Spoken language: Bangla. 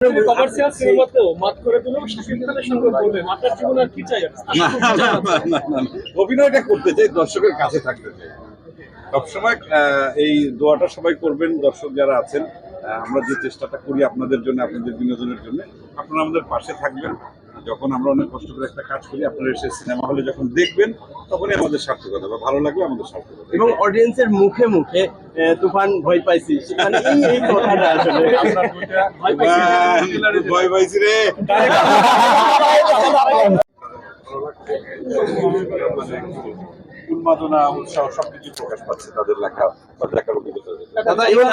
কমার্শিয়াল সিনেমাতেও মাত করে দিলেও শাকিব খানের সঙ্গে বলবেন আপনার জীবনে আর কি চাই? অভিনয়টা করতে চাই, দর্শকের কাছে থাকতে চাই সবসময়। এই দোয়াটা সবাই করবেন, দর্শক যারা আছেন। আমরা যে চেষ্টাটা করি আপনাদের জন্য, আপনাদের বিনোদনের জন্য, আপনারা আমাদের পাশে থাকবেন। যখন আমরা অনেক কষ্ট করে একটা কাজ করি, আপনারা এসে সিনেমা হলে যখন দেখবেন, তখনই আমাদের সার্থকতা বা ভালো লাগলে আমাদের সার্থকতা। এবং অডিয়েন্সের মুখে মুখে তুফান ভয় পাইছি, মানে এই কথাটা আসলে ভয় পাইছি রে। উন্মাদনা, উৎসাহ সবকিছু প্রকাশ পাচ্ছে তাদের লেখা বা লেখার অভিজ্ঞতা। দাদা ইভেন